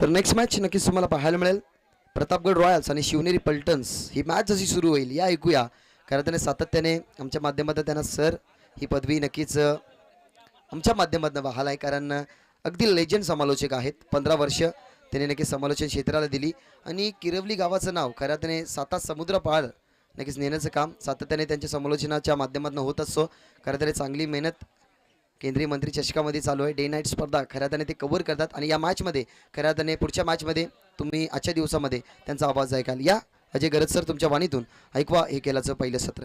तर next match नक्कीच तुम्हाला पाहायला मिळेल. प्रतापगड रॉयल्स आणि शिवनेरी पलटन्स ही मॅच जशी सुरू होईल या ऐकूया. कारण त्याने सातत्याने आमच्या माध्यमातून त्यांना सर ही पदवी नक्कीच आमच्या माध्यमातून बहाल आहे. कारण अगदी लेजंड समालोचक आहेत. 15 वर्ष त्याने नक्कीच समालोचन क्षेत्राला दिली आणि किरवली गावाचं नाव खऱ्या त्याने 7 समुद्र पार नक्कीच नेण्याचं काम सातत्याने त्यांच्या समालोचनाच्या माध्यमातून होत असतो. खरं त्याने चांगली मेहनत केंद्रीय मंत्री चषकामध्ये चालू आहे. डे नाईट स्पर्धा खऱ्या त्याने ते कव्हर करतात आणि या मॅचमध्ये खऱ्या त्याने पुढच्या मॅचमध्ये तुम्ही आजच्या दिवसामध्ये त्यांचा आवाज ऐकाल. या अजय गरज सर तुमच्या वाणीतून ऐकवा हे केल्याचं पहिलं सत्र.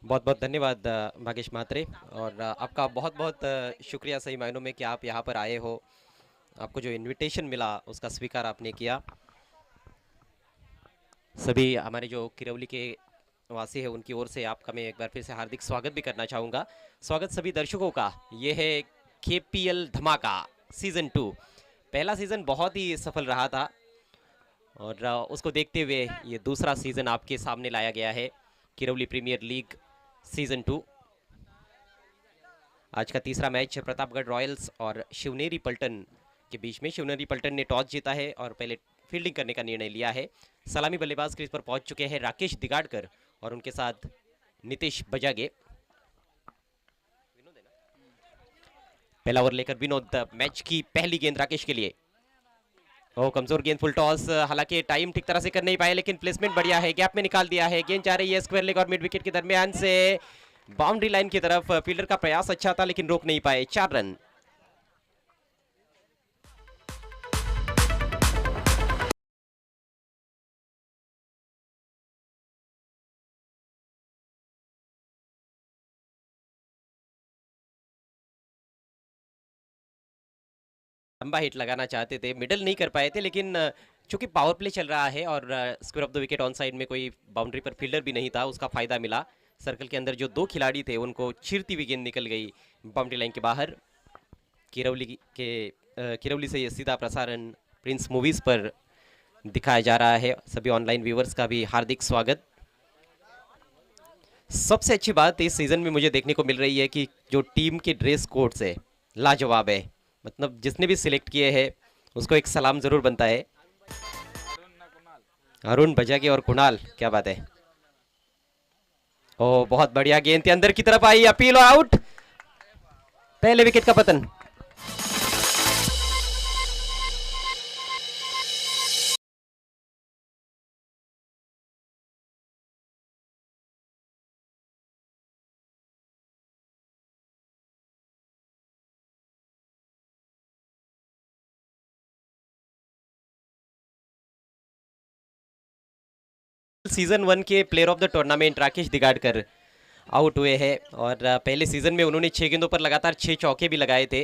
बहुत बहुत धन्यवाद भागेश म्हात्रे और आपका बहुत बहुत शुक्रिया सही मायनों में कि आप यहाँ पर आए हो. आपको जो इनविटेशन मिला उसका स्वीकार आपने किया. सभी हमारे जो किरौली के वासी है उनकी ओर से आपका मैं एक बार फिर से हार्दिक स्वागत भी करना चाहूँगा. स्वागत सभी दर्शकों का. ये है KPL धमाका सीज़न 2. पहला सीज़न बहुत ही सफल रहा था और उसको देखते हुए ये दूसरा सीज़न आपके सामने लाया गया है. Kirauli premier league season 2. आज का तीसरा मैच प्रतापगढ़ रॉयल्स और शिवनेरी पलटन के बीच में. शिवनेरी पलटन ने टॉस जीता है और पहले फील्डिंग करने का निर्णय लिया है. सलामी बल्लेबाज क्रीज पर पहुंच चुके हैं राकेश दिगाड़कर और उनके साथ नितेश बजागे. पहला ओवर लेकर विनोद. मैच की पहली गेंद राकेश के लिए. ओ कमजोर गेंद. फुल टॉस. हालांकि टाइम ठीक तरह से कर नहीं पाए लेकिन प्लेसमेंट बढ़िया है. गैप में निकाल दिया है. गेंद जा रही है स्क्वायर लेग और मिड विकेट के दरमियान से बाउंड्री लाइन की तरफ. फील्डर का प्रयास अच्छा था लेकिन रोक नहीं पाए. 4 रन. लंबा हिट लगाना चाहते थे. मिडल नहीं कर पाए थे लेकिन चूंकि पावर प्ले चल रहा है और square of the wicket on side में कोई बाउंड्री पर फील्डर भी नहीं था उसका फायदा मिला. सर्कल के अंदर जो 2 खिलाड़ी थे उनको चीरती हुई गेंद निकल गई बाउंड्री लाइन के बाहर. किरौली से ये सीधा प्रसारण प्रिंस मूवीज पर दिखाया जा रहा है. सभी ऑनलाइन व्यूवर्स का भी हार्दिक स्वागत. सबसे अच्छी बात इस सीजन में मुझे देखने को मिल रही है कि जो टीम के ड्रेस कोड्स है लाजवाब है. मतलब जिसने भी सिलेक्ट किए हैं उसको एक सलाम जरूर बनता है. अरुण बजागे और कुणाल, क्या बात है. ओ बहुत बढ़िया गेंद थी. अंदर की तरफ आई. अपील और आउट. पहले विकेट का पतन. सीजन 1 के player of the tournament Rakesh Digadkar out हुए हैं और पहले सीजन में उन्होंने 6 गेंदों पर लगातार 6 चौके भी लगाए थे.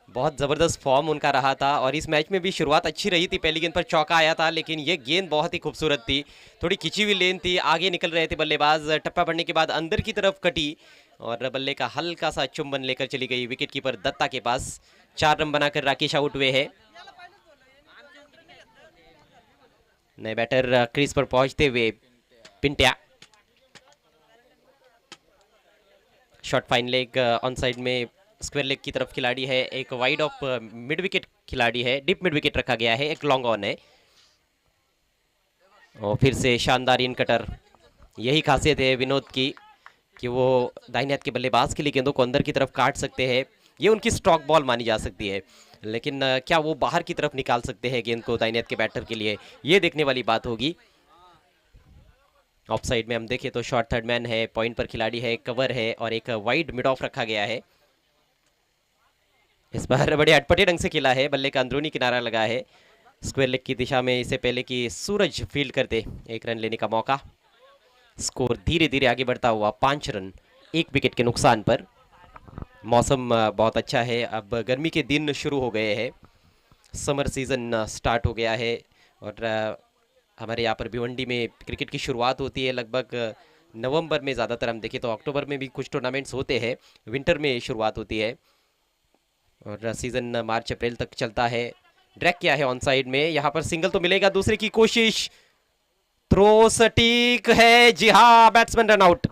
बहुत ज़बरदस्त फॉर्म उनका रहा था और इस मैच में भी शुरुआत अच्छी रही थी. पहली गेंद पर चौका आया था लेकिन ये गेंद बहुत ही खूबसूरत थी. थोड़ी खिंची हुई लेन थी. आगे निकल रहे थे बल्लेबाज. टप्पा पड़ने के बाद अंदर की तरफ कटी और बल्ले का हल्का सा चुंबन लेकर चली गई विकेट कीपर दत्ता के पास. 4 रन बनाकर राकेश आउट हुए हैं. नए बैटर क्रीज पर पहुंचते हुए Pintya. Short fine leg on side में स्क्वायर लेग की तरफ खिलाड़ी है. एक वाइड ऑफ मिड विकेट खिलाड़ी है. डीप मिड विकेट रखा गया है. एक लॉन्ग ऑन है और फिर से शानदार इन कटर. यही खासियत है विनोद की कि वो दाहिने हाथ के बल्लेबाज के लिए गेंदों को अंदर की तरफ काट सकते हैं. ये उनकी स्ट्रोक बॉल मानी जा सकती है लेकिन क्या वो बाहर की तरफ निकाल सकते हैं गेंद को दाहिने हाथ के बैटर के लिए, ये देखने वाली बात होगी. ऑफ साइड में हम देखें तो शॉर्ट थर्ड मैन है. पॉइंट पर खिलाड़ी है. कवर है और एक वाइड मिड ऑफ रखा गया है. इस बार बड़े अटपटे ढंग से खेला है. बल्ले का अंदरूनी किनारा लगा है स्क्वायर लेग की दिशा में. इससे पहले कि सूरज फील्ड करते 1 रन लेने का मौका. स्कोर धीरे धीरे आगे बढ़ता हुआ 5 रन 1 विकेट के नुकसान पर. मौसम बहुत अच्छा है. अब गर्मी के दिन शुरू हो गए हैं. समर सीजन स्टार्ट हो गया है और हमारे यहाँ पर भिवंडी में क्रिकेट की शुरुआत होती है लगभग नवंबर में. ज़्यादातर हम देखें तो अक्टूबर में भी कुछ टूर्नामेंट्स होते हैं. विंटर में शुरुआत होती है और सीज़न मार्च अप्रैल तक चलता है. ड्रैग किया है ऑन साइड में. यहाँ पर सिंगल तो मिलेगा. दूसरे की कोशिश. थ्रो सटीक है. जी हाँ, बैट्समैन रन आउट.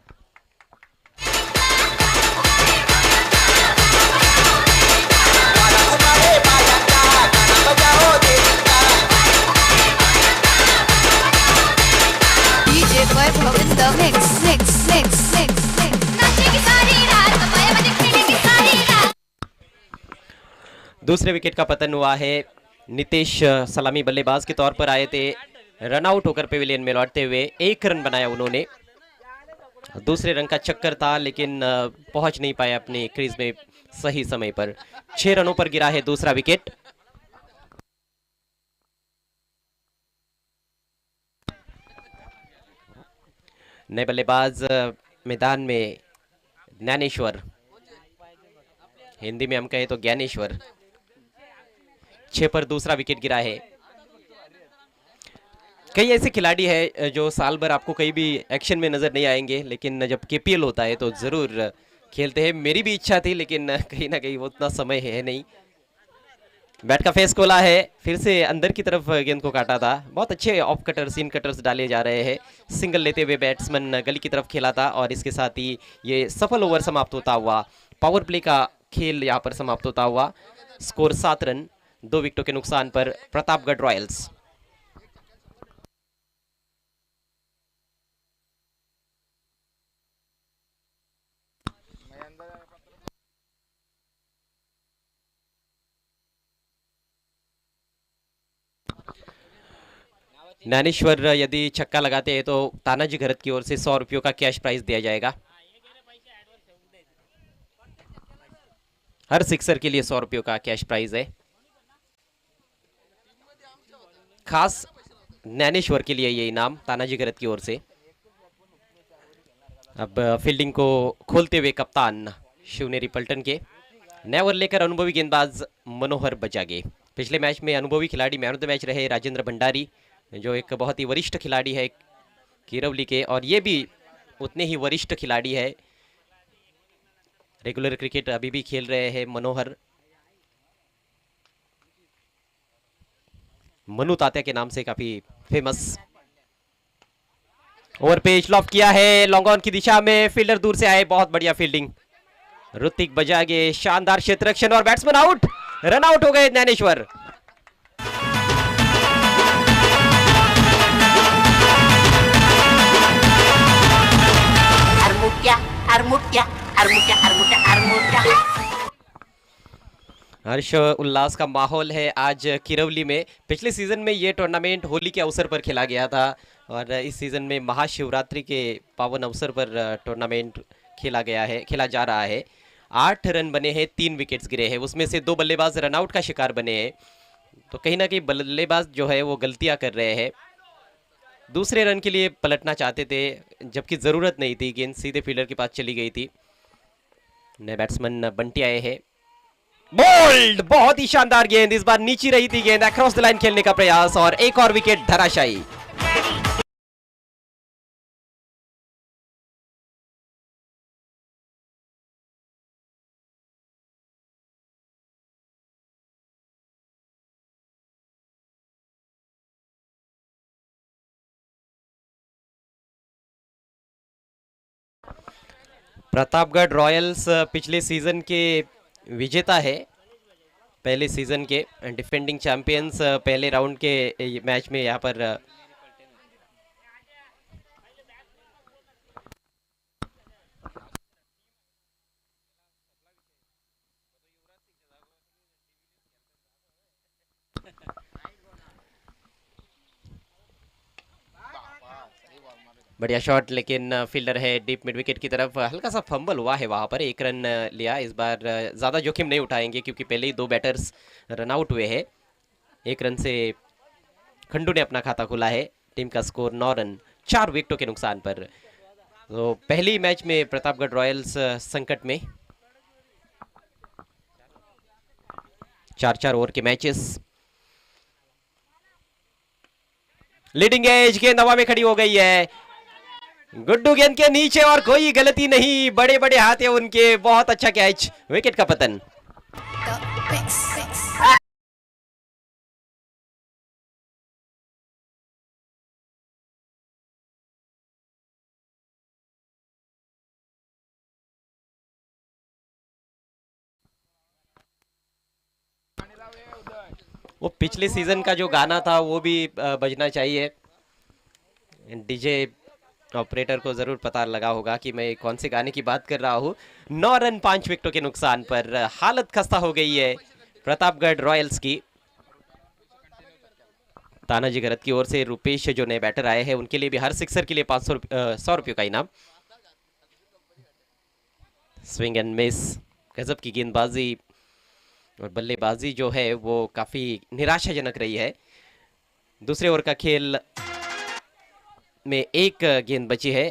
दूसरे विकेट का पतन हुआ है। नितेश सलामी बल्लेबाज के तौर पर आए थे, रन आउट होकर पेविलियन में लौटते हुए 1 रन बनाया उन्होंने। दूसरे रन का चक्कर था लेकिन पहुंच नहीं पाए अपने क्रीज में सही समय पर। 6 रनों पर गिरा है दूसरा विकेट। नए बल्लेबाज मैदान में ज्ञानेश्वर, हिंदी में हम कहें तो ज्ञानेश्वर। 6 पर दूसरा विकेट गिरा है। कई ऐसे खिलाड़ी हैं जो साल भर आपको कहीं भी एक्शन में नजर नहीं आएंगे, लेकिन जब केपीएल होता है तो जरूर खेलते हैं। मेरी भी इच्छा थी लेकिन कहीं ना कहीं वो उतना समय है नहीं। बैट का फेस खोला है, फिर से अंदर की तरफ गेंद को काटा था। बहुत अच्छे ऑफ कटर्स, इन कटर्स डाले जा रहे हैं। सिंगल लेते हुए बैट्समैन गली की तरफ खेला था और इसके साथ ही ये सफल ओवर समाप्त होता हुआ, पावर प्ले का खेल यहाँ पर समाप्त होता हुआ। स्कोर 7 रन, 2 विकेटों के नुकसान पर प्रतापगढ़ रॉयल्स। ज्ञानेश्वर यदि छक्का लगाते हैं तो तानाजी घरत की ओर से 100 रुपयों का कैश प्राइज दिया जाएगा। हर सिक्सर के लिए 100 रुपयों का कैश प्राइज है, खास ज्ञानेश्वर के लिए ये इनाम तानाजी घरत की ओर से। अब फील्डिंग को खोलते हुए कप्तान शिवनेरी पलटन के, नया ओवर लेकर अनुभवी गेंदबाज मनोहर बजागे। पिछले मैच में अनुभवी खिलाड़ी मैन ऑफ द मैच रहे राजेंद्र भंडारी, जो एक बहुत ही वरिष्ठ खिलाड़ी है किरवली के, और ये भी उतने ही वरिष्ठ खिलाड़ी है। रेगुलर क्रिकेट अभी भी खेल रहे हैं मनोहर, मनु तात्या के नाम से काफी फेमस। ओवर पेच लॉफ किया है लॉन्ग ऑन की दिशा में, फील्डर दूर से आए, बहुत बढ़िया फील्डिंग ऋतिक बजागे, शानदार क्षेत्र रक्षण और बैट्समैन आउट। रन आउट हो गए ज्ञानेश्वर। हर्ष उल्लास का माहौल है आज किरवली में। पिछले सीजन में ये टूर्नामेंट होली के अवसर पर खेला गया था और इस सीजन में महाशिवरात्रि के पावन अवसर पर टूर्नामेंट खेला जा रहा है। 8 रन बने हैं, 3 विकेट्स गिरे हैं, उसमें से 2 बल्लेबाज रनआउट का शिकार बने हैं। तो कहीं ना कहीं बल्लेबाज जो है वो गलतियां कर रहे हैं। दूसरे रन के लिए पलटना चाहते थे जबकि जरूरत नहीं थी, गेंद सीधे फील्डर के पास चली गई थी। नए बैट्समैन बंटी आए हैं, बोल्ड, बहुत ही शानदार गेंद, इस बार नीचे रही थी गेंद, अक्रॉस द लाइन खेलने का प्रयास और एक और विकेट धराशायी। प्रतापगढ़ रॉयल्स पिछले सीजन के विजेता है, पहले सीजन के डिफेंडिंग चैंपियंस। पहले राउंड के मैच में यहाँ पर बढ़िया शॉट, लेकिन फील्डर है डीप मिड विकेट की तरफ, हल्का सा फंबल हुआ है वहां पर। 1 रन लिया, इस बार ज्यादा जोखिम नहीं उठाएंगे क्योंकि पहले ही 2 बैटर्स रन आउट हुए हैं। 1 रन से खंडू ने अपना खाता खोला है। टीम का स्कोर 9 रन 4 विकेटों के नुकसान पर। तो पहली मैच में प्रतापगढ़ रॉयल्स संकट में। 4-4 ओवर के मैचेस। लीडिंग एज, गेंद हवा में खड़ी हो गई है, गुड्डू गेंद के नीचे और कोई गलती नहीं, बड़े बड़े हाथ है उनके, बहुत अच्छा कैच, विकेट का पतन। वो पिछले सीजन का जो गाना था वो भी बजना चाहिए। डीजे ऑपरेटर को जरूर पता लगा होगा कि मैं कौन से गाने की बात कर रहा हूँ। 9 रन 5 विकेटों के नुकसान पर हालत खस्ता हो गई है प्रतापगढ़ रॉयल्स की। तानाजी गरत की ओर से रुपेश जो नए बैटर आए हैं उनके लिए भी हर सिक्सर के लिए 100 रुपये का इनाम। स्विंग एंड मिस, गजब की गेंदबाजी और बल्लेबाजी जो है वो काफी निराशाजनक रही है। दूसरे ओवर का खेल में एक गेंद बची है।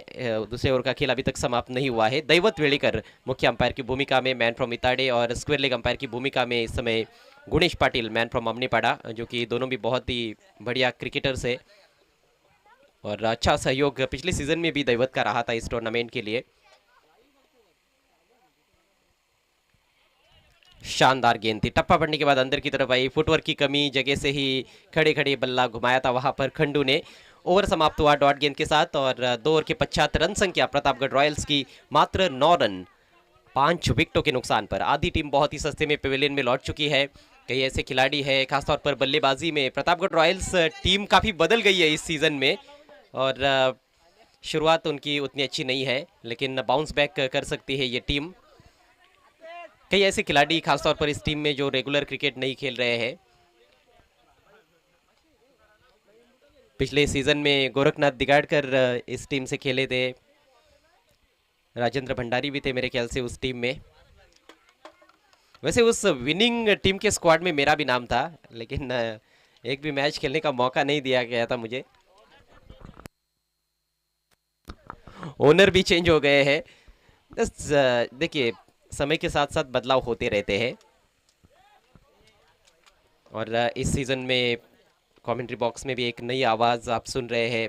दूसरे ओवर का खेल अभी तक समाप्त नहीं हुआ है। दैवत वेड़ेकर मुख्य अंपायर की भूमिका में, मैन फ्रॉम इताड़े, और स्क्वायर लेग अंपायर की भूमिका में इस समय गुणेश पाटिल, मैन फ्रॉम अमनीपाड़ा, जो कि दोनों भी बहुत ही बढ़िया क्रिकेटर्स है और अच्छा सहयोग पिछले सीजन में भी दैवत का रहा था इस टूर्नामेंट के लिए। शानदार गेंद थी, टप्पा पड़ने के बाद अंदर की तरफ आई, फुटवर्क की कमी, जगह से ही खड़े खड़े बल्ला घुमाया था वहां पर खंडू ने। ओवर समाप्त हुआ डॉट गेंद के साथ और 2 ओवर के 75 रन संख्या प्रतापगढ़ रॉयल्स की, मात्र 9 रन 5 विकेटों के नुकसान पर। आधी टीम बहुत ही सस्ते में पेविलियन में लौट चुकी है। कई ऐसे खिलाड़ी हैं, खासतौर पर बल्लेबाजी में प्रतापगढ़ रॉयल्स टीम काफी बदल गई है इस सीजन में और शुरुआत उनकी उतनी अच्छी नहीं है, लेकिन बाउंस बैक कर सकती है ये टीम। कई ऐसे खिलाड़ी खासतौर पर इस टीम में जो रेगुलर क्रिकेट नहीं खेल रहे हैं। पिछले सीजन में गोरखनाथ दिगाड़कर इस टीम से खेले थे, राजेंद्र भंडारी भी थे मेरे ख्याल से उस टीम में। वैसे उस विनिंग टीम के स्क्वाड में मेरा भी नाम था, लेकिन एक भी मैच खेलने का मौका नहीं दिया गया था मुझे। ओनर भी चेंज हो गए हैं। देखिए, समय के साथ साथ बदलाव होते रहते हैं और इस सीजन में कमेंट्री बॉक्स में भी एक नई आवाज़ आप सुन रहे हैं।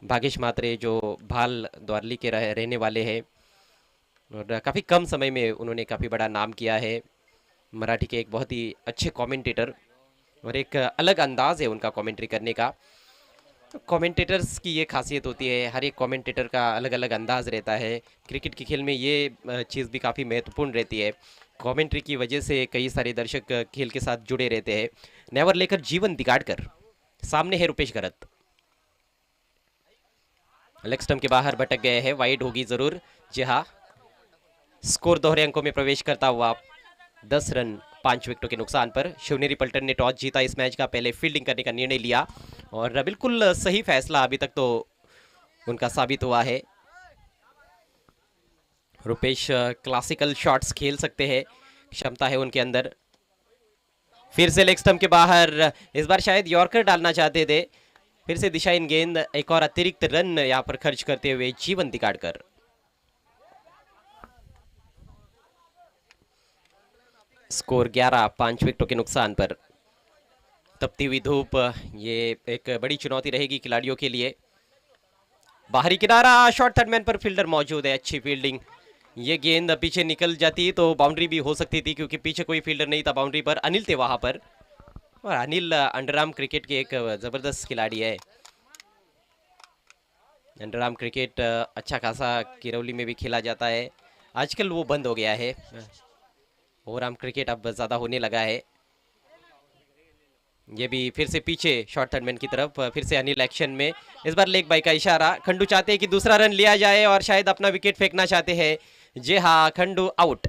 भागेश मात्रे जो भाल द्वारली के रहने वाले हैं और काफ़ी कम समय में उन्होंने काफ़ी बड़ा नाम किया है। मराठी के एक बहुत ही अच्छे कमेंटेटर और एक अलग अंदाज है उनका कमेंट्री करने का। कमेंटेटर्स की ये खासियत होती है, हर एक कमेंटेटर का अलग अलग अंदाज रहता है। क्रिकेट के खेल में ये चीज़ भी काफ़ी महत्वपूर्ण रहती है। कमेंट्री की वजह से कई सारे दर्शक खेल के साथ जुड़े रहते हैं। नेवर लेकर जीवन दिगाड़कर, सामने है रुपेश गरत, लेग स्टंप के बाहर भटक गए हैं, वाइड होगी जरूर। जी हाँ, स्कोर दोहरे अंकों में प्रवेश करता हुआ 10 रन 5 विकेटों के नुकसान पर। शिवनेरी पल्टन ने टॉस जीता इस मैच का, पहले फील्डिंग करने का निर्णय लिया और बिल्कुल सही फैसला अभी तक तो उनका साबित हुआ है। रुपेश क्लासिकल शॉट्स खेल सकते हैं, क्षमता है उनके अंदर। फिर से लेग स्टंप के बाहर, इस बार शायद यॉर्कर डालना चाहते थे। फिर से दिशाहीन गेंद, एक और अतिरिक्त रन यहां पर खर्च करते हुए जीवन दिगाड़कर। स्कोर 11 5 विकेटों के नुकसान पर। तपती हुई धूप, ये एक बड़ी चुनौती रहेगी खिलाड़ियों के लिए। बाहरी किनारा, शॉर्ट थर्ड मैन पर फील्डर मौजूद है, अच्छी फील्डिंग। ये गेंद पीछे निकल जाती तो बाउंड्री भी हो सकती थी, क्योंकि पीछे कोई फील्डर नहीं था बाउंड्री पर, अनिल थे वहां पर। और अनिल अंडरआर्म क्रिकेट के एक जबरदस्त खिलाड़ी है। अंडरआर्म क्रिकेट अच्छा खासा किरौली में भी खेला जाता है, आजकल वो बंद हो गया है। ओवरआर्म क्रिकेट अब ज्यादा होने लगा है। ये भी फिर से पीछे शॉर्ट थर्ड मैन की तरफ, फिर से अनिल एक्शन में। इस बार लेग बाई का इशारा, खंडू चाहते हैं कि दूसरा रन लिया जाए और शायद अपना विकेट फेंकना चाहते हैं। जी हाँ, खंडू आउट।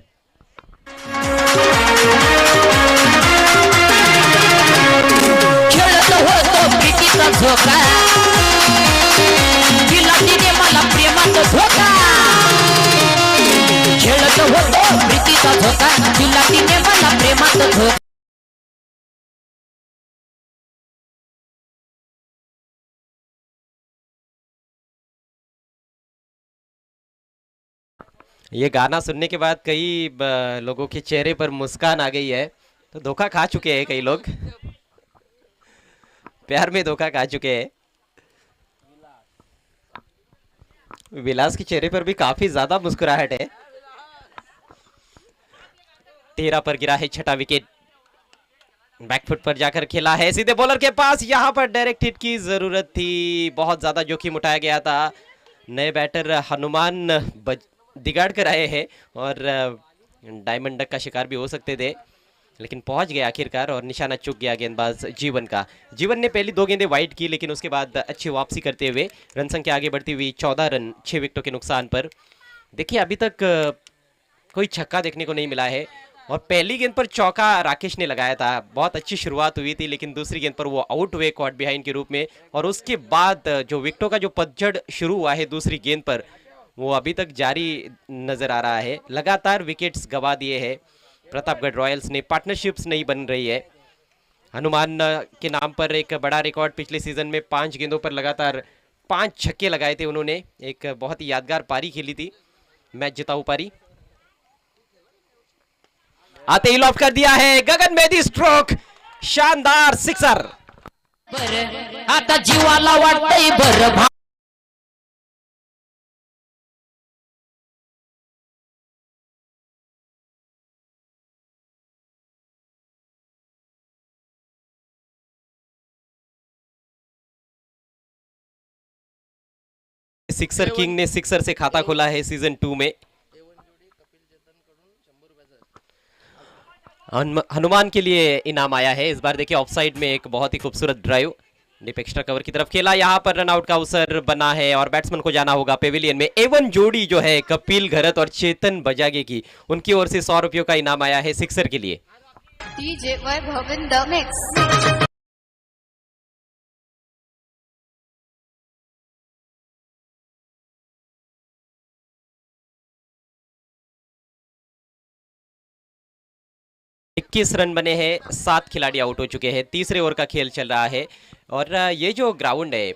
खेळत होतो प्रीतीचा झोका, तिला तिने मला प्रेमाचा धोका. खेळत होतो प्रीतीचा झोका, तिला तिने मला प्रेमाचा धोका. ये गाना सुनने के बाद कई लोगों के चेहरे पर मुस्कान आ गई है, तो धोखा खा चुके हैं कई लोग, प्यार में धोखा खा चुके हैं। विलास के चेहरे पर भी काफी ज्यादा मुस्कुराहट है। 13 पर गिरा है छठा विकेट, बैकफुट पर जाकर खेला है सीधे बॉलर के पास, यहां पर डायरेक्ट हिट की जरूरत थी, बहुत ज्यादा जोखिम उठाया गया था। नए बैटर हनुमान दिगाड़ कर आए हैं और डायमंड डक का शिकार भी हो सकते थे, लेकिन पहुंच गए आखिरकार और निशाना चूक गया गेंदबाज जीवन का। जीवन ने पहली 2 गेंदें वाइड की, लेकिन उसके बाद अच्छी वापसी करते हुए रन संख्या आगे बढ़ती हुई 14 रन 6 विकेटों के नुकसान पर। देखिए, अभी तक कोई छक्का देखने को नहीं मिला है और पहली गेंद पर चौका राकेश ने लगाया था, बहुत अच्छी शुरुआत हुई थी, लेकिन दूसरी गेंद पर वो आउट हुए कॉट बिहाइंड के रूप में। और उसके बाद जो विकेटों का जो पतझड़ शुरू हुआ है दूसरी गेंद पर, वो अभी तक जारी नजर आ रहा है। लगातार विकेट्स गंवा दिए हैं प्रतापगढ़ रॉयल्स ने, पार्टनरशिप्स नहीं बन रही है। हनुमान के नाम पर एक बड़ा रिकॉर्ड, पिछले सीजन में 5 गेंदों पर लगातार 5 छक्के लगाए थे उन्होंने, एक बहुत ही यादगार पारी खेली थी, मैच जिताऊ पारी। आते ही लॉफ कर दिया है, गगन मेहदी स्ट्रोक, शानदार सिक्सर। आता जीवाला वाटतंय बरं सिक्सर किंग ने सिक्सर से खाता खोला है सीजन 2 में। हनुमान के लिए इनाम आया है इस बार। देखिए ऑफसाइड में एक बहुत ही खूबसूरत ड्राइव, डिप एक्स्ट्रा कवर की तरफ खेला, यहाँ पर रनआउट का अवसर बना है और बैट्समैन को जाना होगा पेविलियन में। एवन जोड़ी जो है कपिल घरत और चेतन बजागे की, उनकी ओर से 100 रुपयों का इनाम आया है सिक्सर के लिए। DJ Vaibhav in the mix. इक्कीस रन बने हैं, 7 खिलाड़ी आउट हो चुके हैं, तीसरे ओवर का खेल चल रहा है। और ये जो ग्राउंड है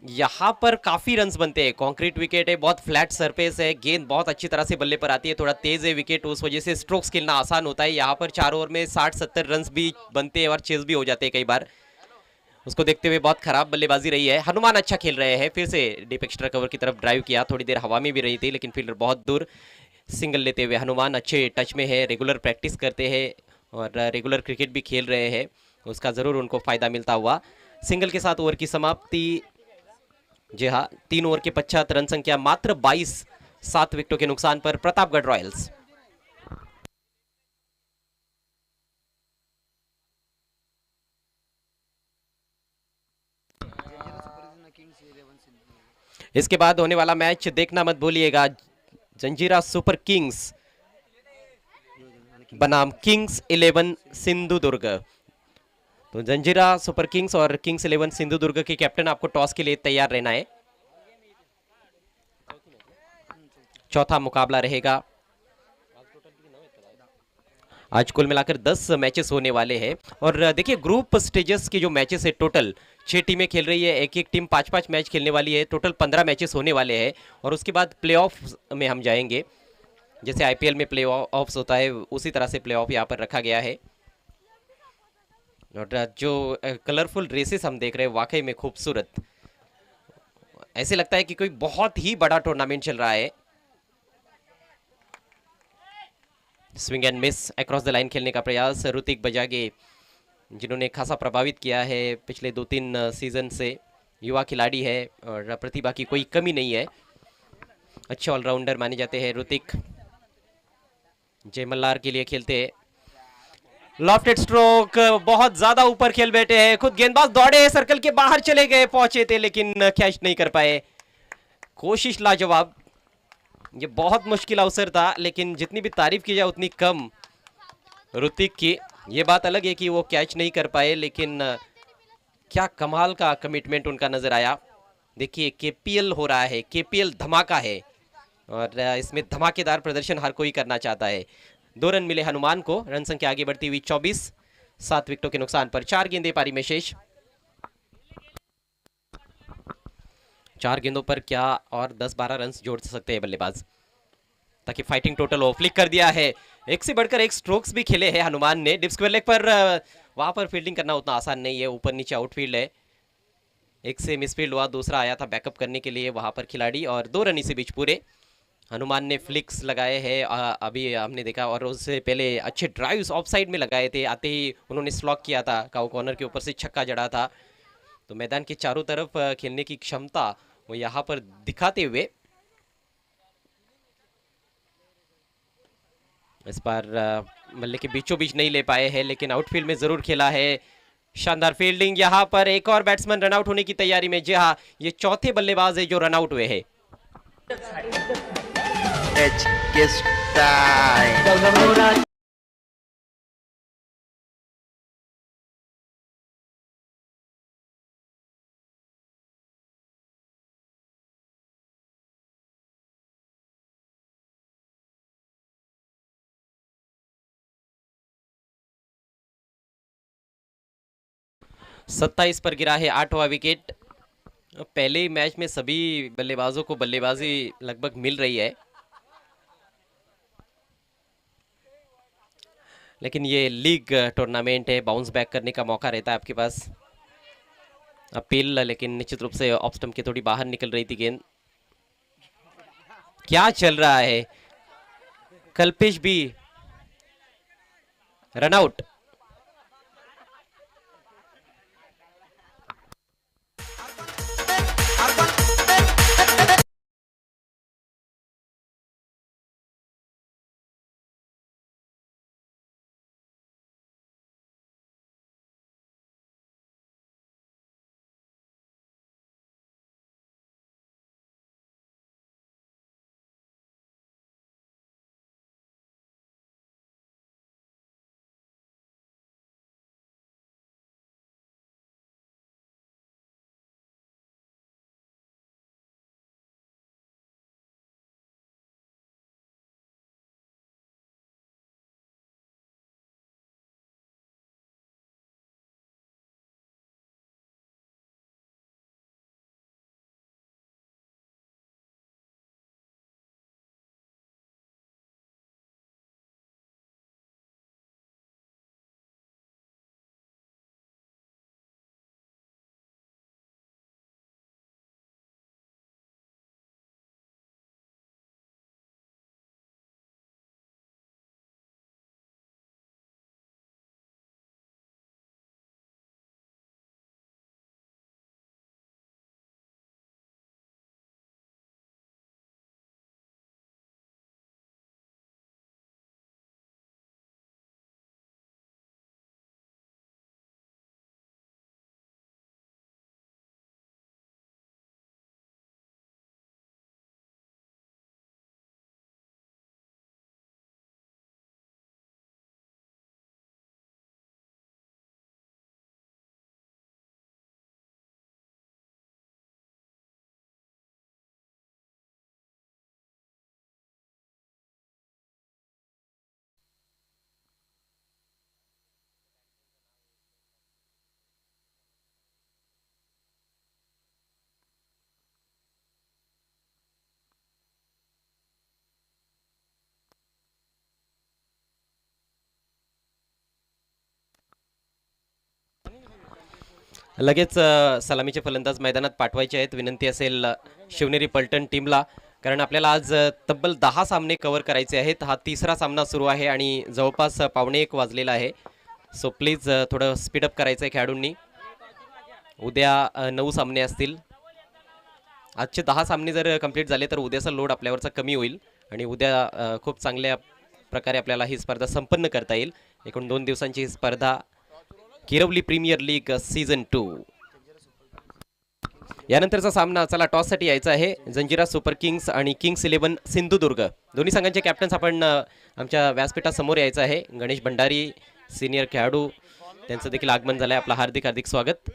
यहाँ पर काफी रन्स बनते हैं, कंक्रीट विकेट है, बहुत फ्लैट सरफेस है, गेंद बहुत अच्छी तरह से बल्ले पर आती है, थोड़ा तेज है विकेट, उस वजह से स्ट्रोक्स खेलना आसान होता है। यहाँ पर 4 ओवर में 60-70 रन्स भी बनते हैं और चेज भी हो जाते हैं कई बार। उसको देखते हुए बहुत खराब बल्लेबाजी रही है। हनुमान अच्छा खेल रहे हैं, फिर से डीप एक्स्ट्रा कवर की तरफ ड्राइव किया, थोड़ी देर हवा में भी रही थी लेकिन फील्डर बहुत दूर। सिंगल लेते हुए हनुमान अच्छे टच में है, रेगुलर प्रैक्टिस करते हैं और रेगुलर क्रिकेट भी खेल रहे हैं, उसका ज़रूर उनको फ़ायदा मिलता हुआ। सिंगल के साथ ओवर की समाप्ति। जी हाँ, 3 ओवर के 75 रन संख्या, मात्र 22, 7 विकेटों के नुकसान पर प्रतापगढ़ रॉयल्स। इसके बाद होने वाला मैच देखना मत भूलिएगा, जंजीरा सुपर किंग्स बनाम किंग्स 11 सिंधुदुर्ग। तो जंजीरा सुपर किंग्स और किंग्स 11 सिंधुदुर्ग के कैप्टन आपको टॉस के लिए तैयार रहना है। चौथा मुकाबला रहेगा। आज कुल मिलाकर 10 मैचेस होने वाले हैं और देखिए ग्रुप स्टेजेस के जो मैचेस है, टोटल 6 टीमें खेल रही है, एक एक टीम 5-5 मैच खेलने वाली है, टोटल 15 मैचेस होने वाले हैं। और उसके बाद प्लेऑफ में हम जाएंगे, जैसे आईपीएल में प्ले ऑफ्स होता है उसी तरह से प्ले ऑफ यहाँ पर रखा गया है। और जो कलरफुल रेसेस हम देख रहे हैं वाकई में खूबसूरत, ऐसे लगता है कि कोई बहुत ही बड़ा टूर्नामेंट चल रहा है। Swing end miss across the line खेलने का प्रयास, ऋतिक बजागे जिन्होंने खासा प्रभावित किया है पिछले 2-3 सीजन से, युवा खिलाड़ी है और प्रतिभा की कोई कमी नहीं है, अच्छे ऑलराउंडर माने जाते हैं ऋतिक। जय मल्लार के लिए खेलते हैं, लॉफ्टेड स्ट्रोक, बहुत ज्यादा ऊपर खेल बैठे हैं, खुद गेंदबाज दौड़े, सर्कल के बाहर चले गए, पहुंचे थे लेकिन कैच नहीं कर पाए। कोशिश लाजवाब, ये बहुत मुश्किल अवसर था लेकिन जितनी भी तारीफ की जाए उतनी कम ऋतिक की। ये बात अलग है कि वो कैच नहीं कर पाए लेकिन क्या कमाल का कमिटमेंट उनका नजर आया। देखिए केपीएल हो रहा है, केपीएल धमाका है और इसमें धमाकेदार प्रदर्शन हर कोई करना चाहता है। 2 रन मिले हनुमान को, रन संख्या आगे बढ़ती हुई 24, 7 विकेटों के नुकसान पर। 4 गेंदें पारी में शेष, 4 गेंदों पर क्या और 10-12 रन जोड़ सकते हैं बल्लेबाज ताकि फाइटिंग टोटल हो। फ्लिक कर दिया है, एक से बढ़कर एक स्ट्रोक्स भी खेले हैं हनुमान ने। डिप स्क्वायर लेग पर वहां पर फील्डिंग करना उतना आसान नहीं है, ऊपर नीचे आउटफील्ड है, एक से मिसफील्ड हुआ, दूसरा आया था बैकअप करने के लिए वहां पर खिलाड़ी और 2 रन इसी बीच पूरे। हनुमान ने फ्लिक्स लगाए हैं अभी हमने देखा, और उससे पहले अच्छे ड्राइव्स ऑफ साइड में लगाए थे, आते ही उन्होंने स्लॉक किया था, काउ कॉर्नर के ऊपर से छक्का जड़ा था। तो मैदान के चारों तरफ खेलने की क्षमता वो यहाँ पर दिखाते हुए इस बार बल्ले के बीचों बीच नहीं ले पाए हैं लेकिन आउटफील्ड में जरूर खेला है। शानदार फील्डिंग, यहाँ पर एक और बैट्समैन रनआउट होने की तैयारी में। जी हाँ, ये चौथे बल्लेबाज है जो रनआउट हुए हैं। HK Style. सत्ताईस पर गिरा है 8वां विकेट। पहले ही मैच में सभी बल्लेबाजों को बल्लेबाजी लगभग मिल रही है, लेकिन ये लीग टूर्नामेंट है, बाउंस बैक करने का मौका रहता है आपके पास। अपील, लेकिन निश्चित रूप से ऑफ स्टंप के थोड़ी बाहर निकल रही थी गेंद। क्या चल रहा है? कल्पेश भी रन आउट। लगेच सलामीचे फलंदाज मैदानात पाठवायचे आहेत। विनंती असेल शिवनेरी पलटण टीमला, कारण आपल्याला आज तब्बल 10 सामने कव्हर करायचे आहेत। हा तिसरा सामना सुरू आहे आणि जवळपास 12:15 वाजलेला आहे। सो प्लीज थोडं स्पीडअप करायचं आहे खेळाडूंनी। उद्या 9 सामने असतील। आजचे 10 सामने जर कंप्लीट झाले तर उद्याचा लोड आपल्यावरचा कमी होईल आणि उद्या खूप चांगल्या प्रकारे आपल्याला ही स्पर्धा संपन्न करता येईल। एकूण 2 दिवसांची ही स्पर्धा किरवली प्रीमियर लीग सीझन 2। यानंतरचा सामना, चला टॉससाठी यायचा आहे। जंजिरा सुपर किंग्स आणि किंग्स 11 सिंधुदुर्ग, दोन्ही संघांचे कॅप्टन्स आपण आमच्या व्यासपीठासमोर यायचं आहे। गणेश भंडारी सिनियर खेळाडू, त्यांचं देखील आगमन झालंय। आपलं हार्दिक हार्दिक स्वागत।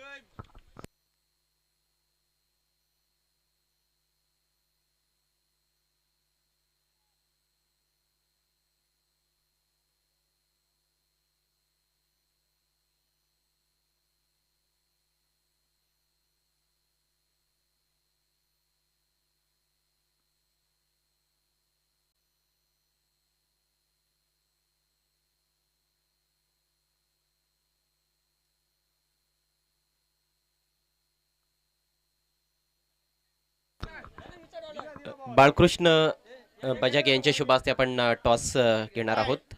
बाळकृष्ण बजागे यांच्या शुभ हस्ते आपण टॉस घेणार आहोत।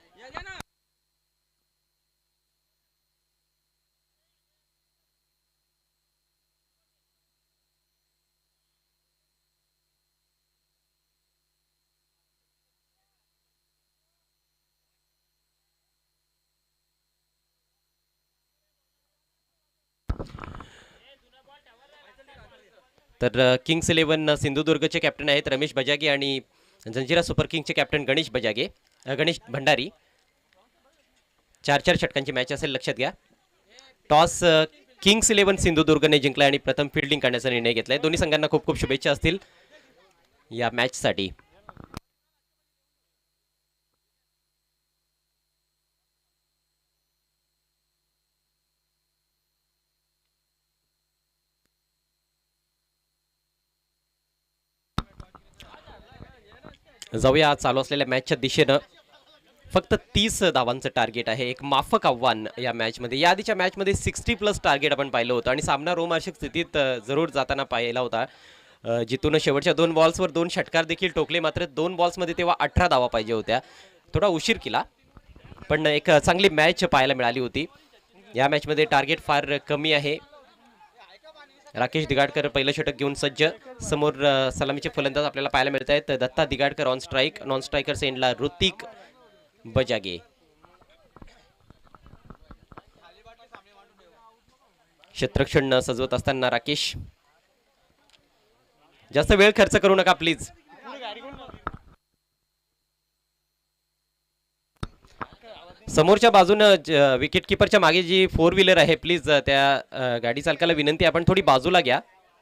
तर किंग्स 11 सिंधुदुर्गचे कॅप्टन आहेत रमेश बजागे आणि जंजिरा सुपर किंगचे कॅप्टन गणेश बजागे, गणेश भंडारी. 4-4 षटकांची मॅच असेल, लक्षात घ्या. टॉस किंग्स 11 सिंधुदुर्गने जिंकला आणि प्रथम फिल्डिंग करण्याचा निर्णय घेतलाय. दोन्ही संघांना खूप खूप शुभेच्छा असतील या मॅचसाठी. जाऊया चालू असलेल्या मॅचच्या दिशेनं. फक्त 30 धावांचं टार्गेट आहे, एक माफक आव्हान या मॅचमध्ये. या आधीच्या मॅचमध्ये 60+ टार्गेट आपण पाहिलं होतं आणि सामना रोमहर्षक स्थितीत जरूर जाताना पाहिला होता. जिथून शेवटच्या 2 बॉल्सवर 2 षटकार देखील ठोकले, मात्र 2 बॉल्समध्ये तेव्हा 18 धावा पाहिजे होत्या. थोडा उशीर केला, पण एक चांगली मॅच पाहायला मिळाली होती. या मॅचमध्ये टार्गेट फार कमी आहे. राकेश दिगाडकर पहिलं षटक घेऊन सज्ज. समोर सलामीचे फलंदाज आपल्याला पाहायला मिळत आहेत. Datta Digadkar on strike. Non striker सेंडला ऋतिक बजागे. क्षेत्ररक्षण सजवत असताना राकेश, जास्त वेळ खर्च करू नका प्लीज. समोरच्या बाजूनं विकेट किपरच्या मागे जी 4 व्हीलर आहे, प्लीज त्या गाडी चालकाला विनंती, आपण थोडी बाजूला घ्या,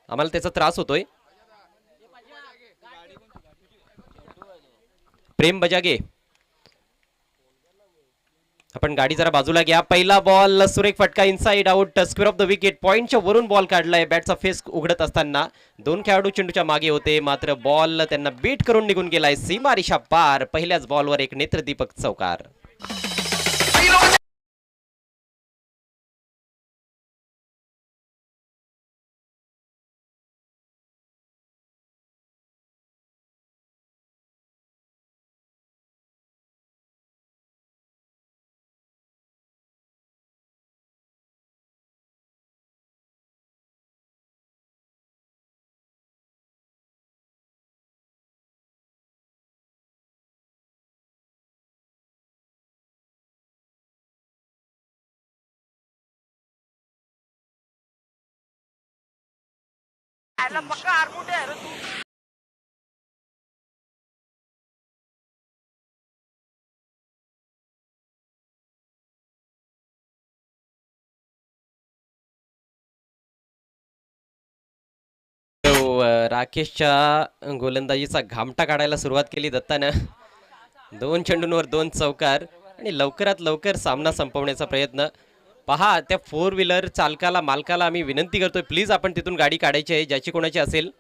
आम्हाला त्याचा त्रास होतोय. प्रेम बजागे, आपण गाडी जरा बाजूला घ्या. पहिला बॉल सुरेख फटका inside out, square of the wicket. पॉइंटच्या वरून बॉल काढलाय. बॅटचा फेस उघडत असताना 2 खेळाडू चेंडूच्या मागे होते, मात्र बॉल त्यांना बीट करून निघून गेलाय. सीमारेषा पार. पहिल्याच बॉलवर एक नेत्रदीपक चौकार. राकेशच्या गोलंदाजीचा घामटा काढायला सुरुवात केली दत्तानं. 2 चेंडूंवर 2 चौकार आणि लवकरात लवकर सामना संपवण्याचा प्रयत्न. पहा, त्या 4 व्हीलर चालकाला, मालकाला आम्ही विनंती करतोय, प्लीज आपण तिथून गाडी काढायची आहे, ज्याची कोणाची असेल.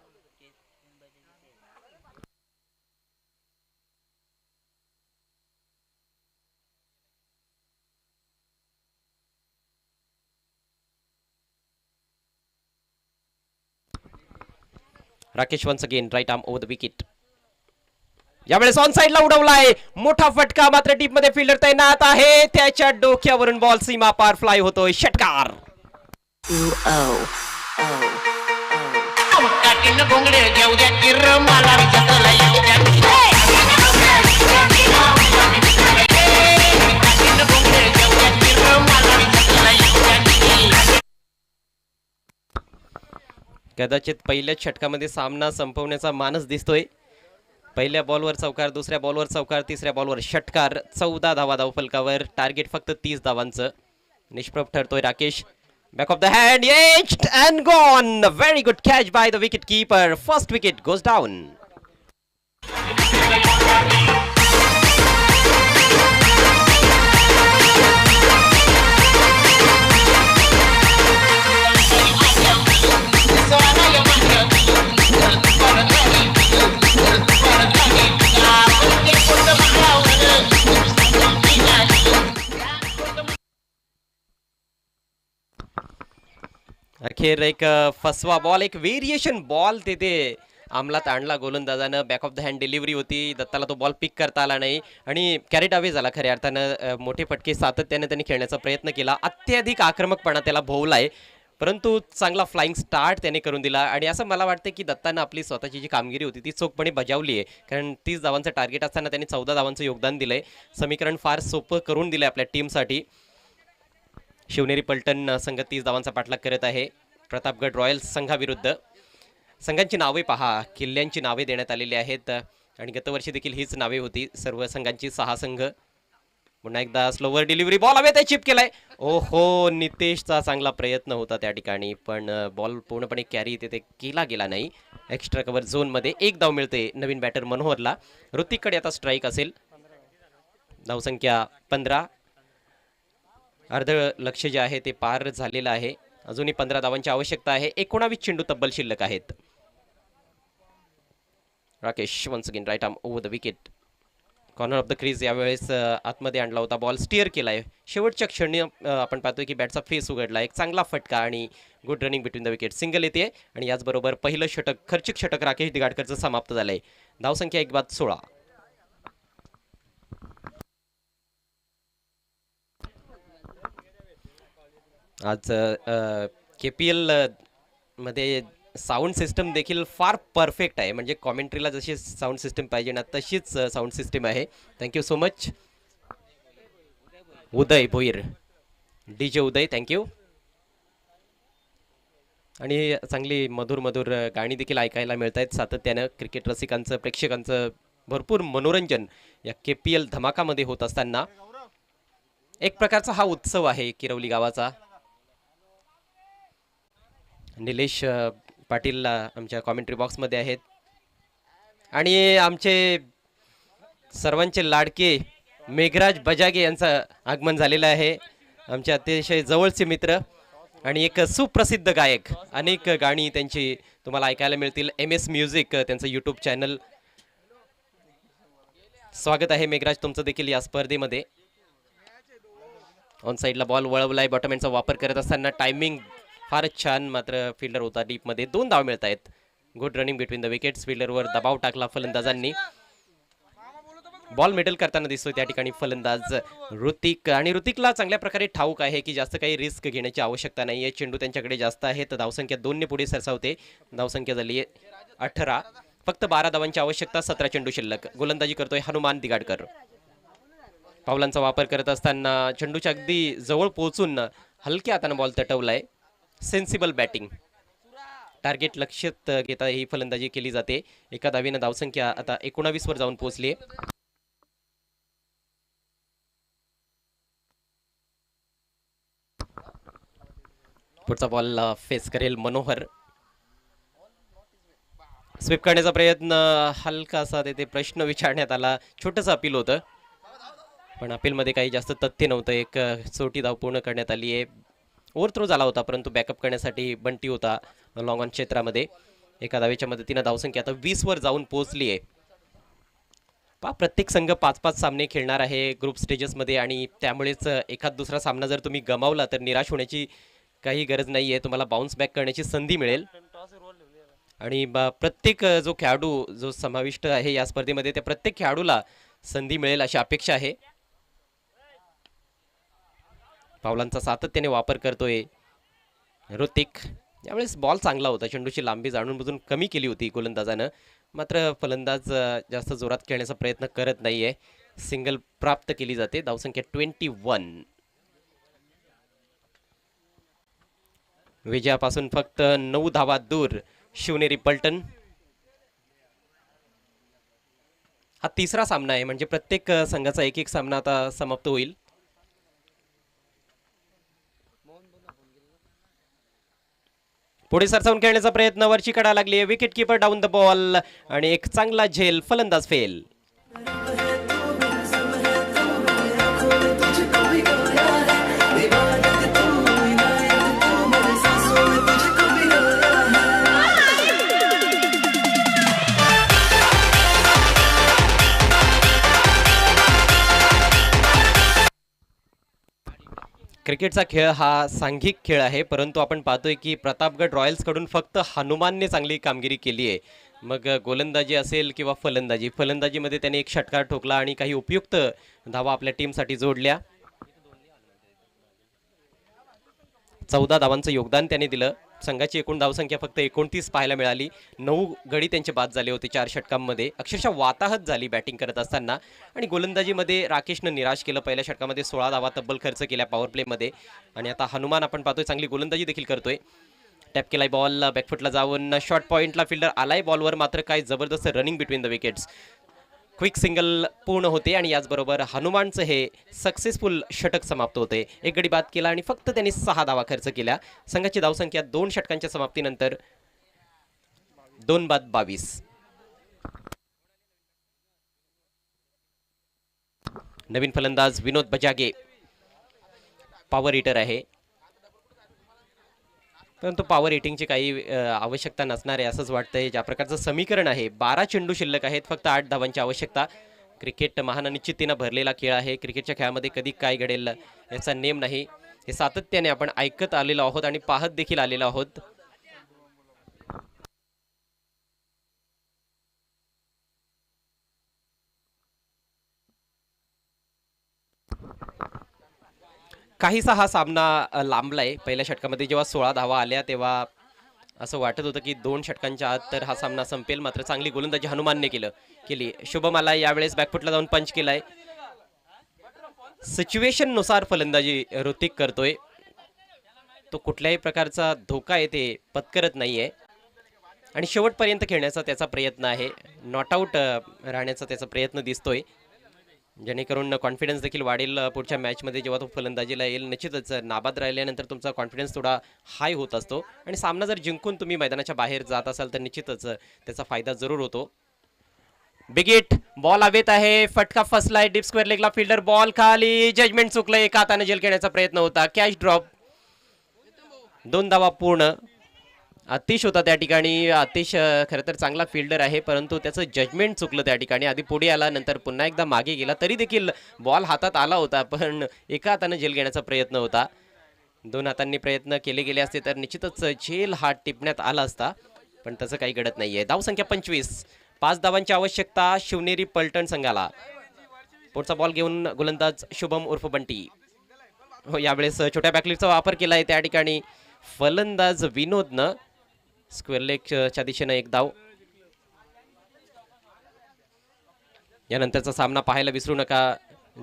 Rakesh once again right arm over the wicket. यावेळेस ऑन साइडला उडवलाय, मोठा फटका, मात्र टीप मध्ये फिल्डर तैनात आहे. त्याच्या डोक्यावरून बॉल सीमा पार फ्लाय होतोय. षटकार. कदाचित पहिल्याच षटकामध्ये सामना संपवण्याचा मानस दिसतोय. पहिल्या बॉलवर चौकार, दुसऱ्या बॉलवर चौकार, तिसऱ्या बॉलवर षटकार. 14 धावा धावफलकावर. टार्गेट फक्त 30 धावांचं. निष्प्रभ ठरतोय Rakesh. Back of the hand, edged and gone. Very good catch by the wicket keeper. First wicket goes down. अखेर एक फसवा बॉल, एक व्हेरिएशन बॉल तिथे अंमलात आणला गोलंदाजानं. Back of the hand delivery होती. दत्ताला तो बॉल पिक करता आला नाही आणि कॅरेट अवे झाला. खऱ्या अर्थानं मोठे फटके सातत्याने त्यांनी खेळण्याचा प्रयत्न केला. अत्याधिक आक्रमकपणा त्याला भोवलाय, परंतु चांगला फ्लाइंग स्टार्ट त्याने करून दिला. आणि असं मला वाटतं की दत्तानं आपली स्वतःची जी कामगिरी होती ती चोखपणे बजावली आहे. कारण 30 धावांचं टार्गेट असताना त्यांनी 14 धावांचं योगदान दिलंय. समीकरण फार सोपं करून दिलंय आपल्या टीमसाठी. शिवनेरी पलटण संघ 30 धावांचा पाठलाग करत आहे प्रतापगड रॉयल्स संघाविरुद्ध. संघांची नावे पहा, किल्ल्यांची नावे देण्यात आलेली आहेत. आणि गतवर्षी देखील हीच नावे होती सर्व संघांची 6 संघ. पुन्हा एकदा स्लोवर डिलिव्हरी बॉल हवे ते चिप केलाय. ओहो, नितेशचा चांगला प्रयत्न होता त्या ठिकाणी पण बॉल पूर्णपणे कॅरी तिथे केला गेला नाही. एक्स्ट्रा कव्हर झोन मध्ये एक धाव मिळते नवीन बॅटर मनोहरला. ऋतिककडे आता स्ट्राईक असेल. धावसंख्या 15. अर्ध लक्ष जे आहे ते पार झालेलं आहे. अजूनही 15 धावांची आवश्यकता आहे. 19 चेंडू तब्बल शिल्लक आहेत. Rakesh once again right arm over the wicket. Corner of the crease यावेळेस आतमध्ये आणला होता. बॉल स्टिअर केलाय. शेवटच्या क्षणी आपण पाहतोय की बॅटचा फेस उघडला. एक चांगला फटका आणि good running between the wicket. Single येते आणि याचबरोबर पहिलं षटक खर्चिक षटक राकेश दिगाडकरचं समाप्त झालंय. धावसंख्या 1/16. आज KPL मध्ये साऊंड सिस्टम देखील फार परफेक्ट आहे. म्हणजे कॉमेंट्रीला जशी साऊंड सिस्टम पाहिजे ना तशीच साऊंड सिस्टम आहे. थँक्यू सो मच उदय भोईर, DJ उदय, थँक्यू. आणि चांगली मधुर मधुर गाणी देखील ऐकायला मिळत आहेत सातत्यानं. क्रिकेट रसिकांचं प्रेक्षकांचं भरपूर मनोरंजन या KPL धमाकामध्ये होत असताना एक प्रकारचा हा उत्सव आहे किरवली गावाचा. निलेश पाटील आमच्या कॉमेंट्री बॉक्समध्ये आहेत आणि आमचे सर्वांचे लाडके मेघराज बजागे यांचं आगमन झालेलं आहे. आमचे अतिशय जवळचे मित्र आणि एक सुप्रसिद्ध गायक. अनेक गाणी त्यांची तुम्हाला ऐकायला मिळतील. MS म्युझिक त्यांचं यूट्यूब चॅनल. स्वागत आहे मेघराज तुमचं देखील या स्पर्धेमध्ये. ऑन साईडला बॉल वळवलाय. बॉटम एंडचा वापर करत असताना टायमिंग फारच छान. मात्र फिल्डर होता डीपमध्ये. 2 धाव मिळत आहेत. Good running between the wickets. फिल्डरवर दबाव टाकला फलंदाजांनी. बॉल मिडल करताना दिसतोय त्या ठिकाणी फलंदाज ऋतिक. आणि ऋतिकला चांगल्या प्रकारे ठाऊक आहे की जास्त काही रिस्क घेण्याची आवश्यकता नाही आहे. चेंडू त्यांच्याकडे जास्त आहे. तर धावसंख्या 2 ने पुढे सरसावते. धावसंख्या झाली 18. फक्त 12 धावांची आवश्यकता. 17 चेंडू शिल्लक. गोलंदाजी करतोय हनुमान दिगाडकर. पावलांचा वापर करत असताना चेंडूच्या अगदी जवळ पोहोचून हलक्या हाताने बॉल तटवलाय. Sensible batting. टार्गेट लक्षात घेता ही फलंदाजी केली जाते. एका धावेनं धावसंख्या आता 19 वर जाऊन पोहोचली. पुढचा बॉल फेस करेल मनोहर. स्वीप करण्याचा प्रयत्न हलकासा तेथे प्रश्न विचारण्यात आला. छोटंसं अपील होतं पण अपीलमध्ये काही जास्त तथ्य नव्हतं. एक छोटी धाव पूर्ण करण्यात आली आहे. ओव्हर थ्रो झाला होता परंतु बॅकअप करण्यासाठी बंटी होता लॉंग ऑन क्षेत्रामध्ये. एका धावेच्या मदतीनं धावसंख्या आता 20 वर जाऊन पोहोचली आहे. प्रत्येक संघ 5-5 सामने खेळणार आहे ग्रुप स्टेजेसमध्ये आणि त्यामुळेच एखाद दुसरा सामना जर तुम्ही गमावला तर निराश होण्याची काही गरज नाही आहे. तुम्हाला बाउन्स बॅक करण्याची संधी मिळेल. आणि प्रत्येक जो खेळाडू जो समाविष्ट आहे या स्पर्धेमध्ये त्या प्रत्येक खेळाडूला संधी मिळेल अशी अपेक्षा आहे. पावलांचा सातत्याने वापर करतोय ऋतिक. यावेळेस बॉल चांगला होता. चेंडूची लांबी जाणून बुजून कमी केली होती गोलंदाजानं. मात्र फलंदाज जास्त जोरात खेळण्याचा प्रयत्न करत नाहीये. सिंगल प्राप्त केली जाते. धावसंख्या 21. विजयापासून फक्त 9 धावा दूर शिवनेरी पलटण. हा तिसरा सामना आहे म्हणजे प्रत्येक संघाचा एक सामना आता समाप्त होईल. पुढे सरसावून खेळण्याचा प्रयत्न. वरची कडा लागली. Wicket keeper down the ball आणि एक चांगला झेल. फलंदाज फेल. क्रिकेटचा खेळ हा सांघिक खेळ आहे परंतु आपण पाहतोय की प्रतापगड रॉयल्स कडून फक्त हनुमानने चांगली कामगिरी केली आहे. मग गोलंदाजी असेल किंवा फलंदाजीमध्ये त्याने एक षटकार ठोकला आणि काही उपयुक्त धावा आपल्या टीमसाठी जोडल्या. 14 धावांचं योगदान त्याने दिलं. संघाची एकूण धावसंख्या फक्त 29 पाहायला मिळाली. 9 गडी त्यांचे बाद झाले होते 4 षटकांमध्ये. अक्षरशः वाताहत झाली बॅटिंग करत असताना. आणि गोलंदाजीमध्ये राकेशनं निराश केलं. पहिल्या षटकामध्ये 16 धावा तब्बल खर्च केल्या पॉवर प्लेमध्ये. आणि आता हनुमान आपण पाहतोय चांगली गोलंदाजी देखील करतोय. टॅप केलाय बॉल. बॅकफुटला जाऊन शॉर्ट पॉइंटला फिल्डर आलाय बॉलवर. मात्र काय जबरदस्त running between the wickets. Quick single पूर्ण होते आणि याचबरोबर हनुमानचं हे सक्सेसफुल षटक समाप्त होते. एक गडी बाद केला आणि फक्त त्यांनी 6 धावा खर्च केल्या. संघाची धावसंख्या 2 षटकांच्या समाप्तीनंतर 2 बाद 22. नवीन फलंदाज विनोद बजागे पॉवर हिटर आहे, परंतु पॉवर हिटिंगची काही आवश्यकता नसणार आहे असंच वाटतंय. ज्या प्रकारचं समीकरण आहे, 12 चेंडू शिल्लक आहेत, फक्त 8 धावांची आवश्यकता. क्रिकेट महान अनिश्चिततेनं भरलेला खेळ आहे. क्रिकेटच्या खेळामध्ये कधी काय घडेल याचा नेम नाही. हे सातत्याने आपण ऐकत आलेलो आहोत आणि पाहत देखील आलेलो आहोत. काहीसा हा सामना लांबलाय. पहिल्या षटकामध्ये जेव्हा 16 धावा आल्या तेव्हा असं वाटत होतं की 2 षटकांच्या आत तर हा सामना संपेल. मात्र चांगली गोलंदाजी हनुमानने केली. शुभमला यावेळेस बॅकफुटला जाऊन पंच केलाय. सिच्युएशन नुसार फलंदाजी ऋतिक करतोय. तो कुठल्याही प्रकारचा धोका येते पत्करत नाहीये आणि शेवटपर्यंत खेळण्याचा त्याचा प्रयत्न आहे. नॉट आऊट राहण्याचा त्याचा प्रयत्न दिसतोय, जेणेकरून कॉन्फिडन्स देखील वाढेल पुढच्या मॅचमध्ये. जेव्हा तो फलंदाजीला येईल निश्चितच नाबाद राहिल्यानंतर तुमचा कॉन्फिडन्स थोडा हाय होत असतो आणि सामना जर जिंकून तुम्ही मैदानाच्या बाहेर जात असाल तर निश्चितच त्याचा फायदा जरूर होतो. बिग हिट बॉल हवेत आहे, फटका फसलाय डीप स्क्वेअर लेगला. फिल्डर बॉल खाली, जजमेंट चुकलं. एका हाताने झेल खेळण्याचा प्रयत्न होता. Catch drop. 2 धावा पूर्ण. आतिश होता त्या ठिकाणी. आतिश खरं तर चांगला फिल्डर आहे, परंतु त्याचं जजमेंट चुकलं त्या ठिकाणी. आधी पुढे आला, नंतर पुन्हा एकदा मागे गेला. तरी देखील बॉल हातात आला होता, पण एका हाताने झेल घेण्याचा प्रयत्न होता. 2 हातांनी प्रयत्न केले गेले असते तर निश्चितच झेल हात टिपण्यात आला असता, पण तसं काही घडत नाहीये. धावसंख्या 25. 5 धावांची आवश्यकता शिवनेरी पलटण संघाला. पुढचा बॉल घेऊन गोलंदाज शुभम उर्फ बंटी. हो, यावेळेस छोट्या बॅकलिपचा वापर केला आहे त्या ठिकाणी फलंदाज विनोदनं. स्क्वेअर लेगच्या दिशेनं 1 धाव. यानंतरचा सामना पाहायला विसरू नका.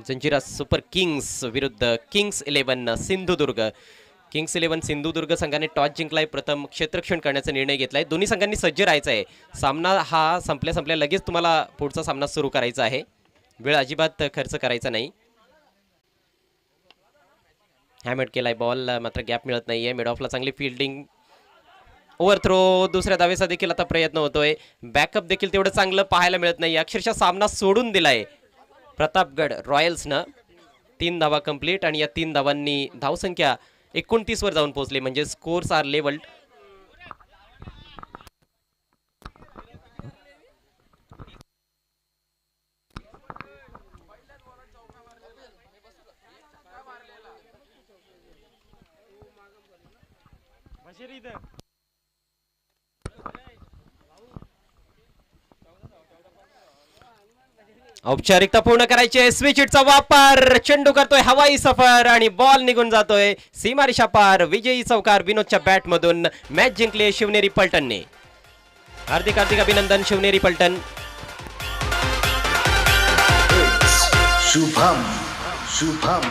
जंजिरा सुपर किंग्स विरुद्ध किंग्स 11 सिंधुदुर्ग. किंग्स 11 सिंधुदुर्ग संघाने टॉस जिंकलाय. प्रथम क्षेत्ररक्षण करण्याचा निर्णय घेतलाय. दोन्ही संघांनी सज्ज राहायचं आहे. सामना हा संपल्या लगेच तुम्हाला पुढचा सामना सुरू करायचा आहे. वेळ अजिबात खर्च करायचा नाही. हॅमेट केलाय बॉल, मात्र गॅप मिळत नाहीये. मिड ऑफला चांगली फिल्डिंग. Over throw. दुसऱ्या धावेचा देखील आता प्रयत्न होतोय. बॅकअप देखील तेवढं चांगलं पाहायला मिळत नाही. अक्षरशः सामना सोडून दिलाय प्रतापगड रॉयल्सनं. 3 धावा कंप्लीट आणि या 3 धावांनी धावसंख्या 29 वर जाऊन पोहोचले. म्हणजे स्कोर्स आर लेवल्ड. औपचारिकता पूर्ण करायची आहे. स्विच हिटचा वापर. चेंडू करतोय हवाई सफर आणि बॉल निघून जातोय सीमारेषा पार. विजयी चौकार विनोदच्या बॅट मधून. मॅच जिंकले शिवनेरी पलटणने. हार्दिक अभिनंदन शिवनेरी पलटण. शुभम शुभम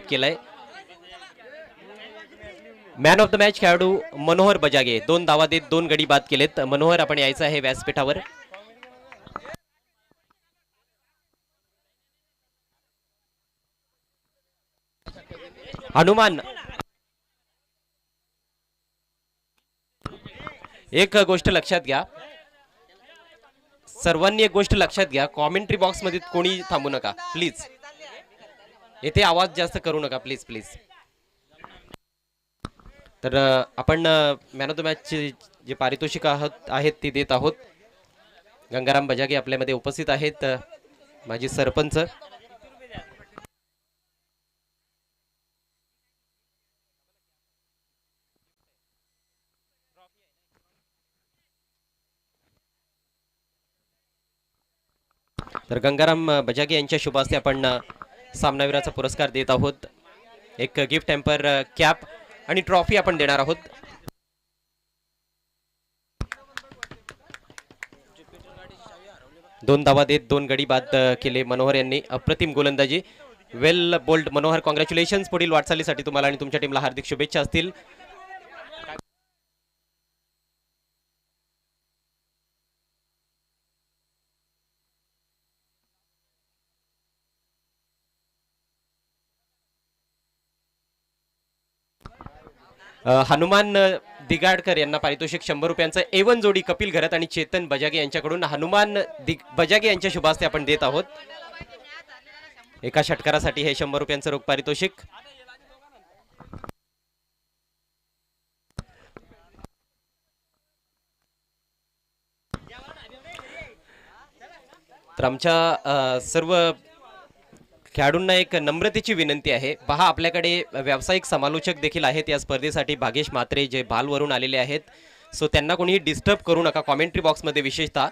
केलाय. मॅन ऑफ द मॅच खेळाडू मनोहर बजागे. 2 धावा देत 2 गडी बाद केलेत. मनोहर आपण यायचं आहे व्यासपीठावर. हनुमान. एक गोष्ट लक्षात घ्या सर्वांनी, एक गोष्ट लक्षात घ्या. कॉमेंट्री बॉक्स मध्ये कोणी थांबू नका प्लीज. येथे आवाज जास्त करू नका प्लीज प्लीज. तर आपण मॅन ऑफ द मॅचचे जे पारितोषिक आहेत ते देत आहोत. गंगाराम बजागे आपल्यामध्ये उपस्थित आहेत, माजी सरपंच. तर गंगाराम बजागे यांच्या शुभ हस्ते आपण सामनावीराचा पुरस्कार देत आहोत. एक गिफ्ट हॅम्पर, कॅप आणि ट्रॉफी आपण देणार आहोत. दोन धावा देत 2 गडी बाद केले मनोहर यांनी. अप्रतिम गोलंदाजी, वेल बोल्ड मनोहर. कॉंग्रॅच्युलेशन्स. पुढील वाटचालीसाठी तुम्हाला आणि तुमच्या टीमला हार्दिक शुभेच्छा असतील. हनुमान दिगाडकर यांना पारितोषिक 100 रुपयांचं. एवन जोडी कपिल घरत आणि चेतन बजागे यांच्याकडून हनुमान बजागे यांच्या शुभ हस्ते आपण देत आहोत. एका षटकारासाठी हे 100 रुपयांचं रोख पारितोषिक. तर आमच्या सर्व खेळाडूंना एक नम्रतेची विनंती आहे. पहा, आपल्याकडे व्यावसायिक समालोचक देखील आहेत या स्पर्धेसाठी. भागेश म्हात्रे जे भालवरून आलेले आहेत, सो त्यांना कोणीही डिस्टर्ब करू नका कॉमेंट्री बॉक्समध्ये विशेषतः.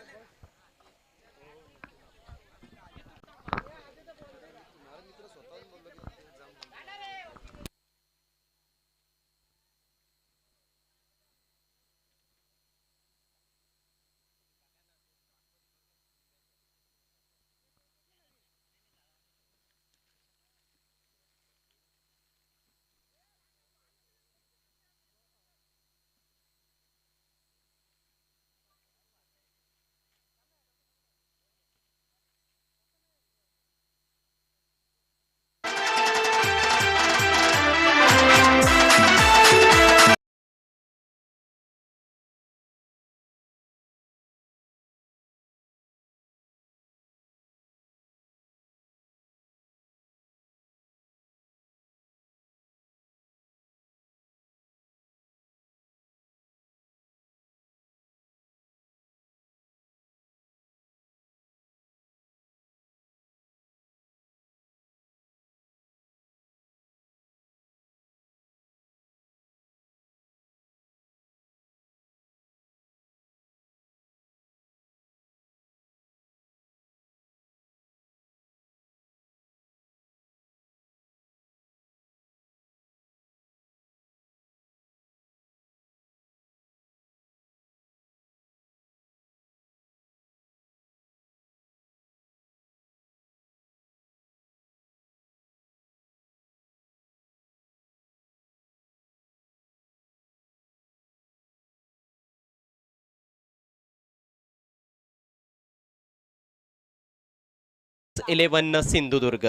इलेव्हन सिंधुदुर्ग.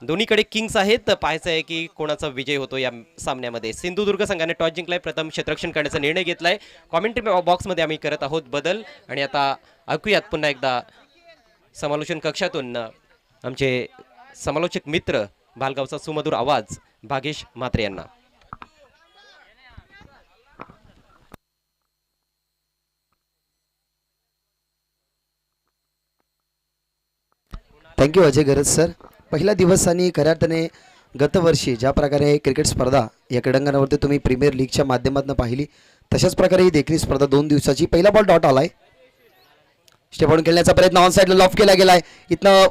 दोन्हीकडे किंग्स आहेत. पाहायचं आहे की कोणाचा विजय होतो या सामन्यामध्ये. सिंधुदुर्ग संघाने टॉस जिंकलाय, प्रथम क्षेत्ररक्षण करण्याचा निर्णय घेतलाय. कॉमेंट्री बॉक्समध्ये आम्ही करत आहोत बदल. आणि आता ऐकूयात पुन्हा एकदा समालोचन कक्षातून आमचे समालोचक मित्र, भालगावचा सुमधुर आवाज भागेश म्हात्रे यांना. थँक्यू अजय गरज सर. पहिला दिवस आणि खऱ्या अर्थाने गतवर्षी ज्या प्रकारे क्रिकेट स्पर्धा या क्रीडांगणावरती तुम्ही प्रीमियर लीगच्या माध्यमातून पाहिली, तशाच प्रकारे ही देखील स्पर्धा 2 दिवसाची. पहिला बॉल डॉट आलाय. स्टेपआउट खेळण्याचा प्रयत्न ऑन साईडला लॉफ केला गेलाय. इथनं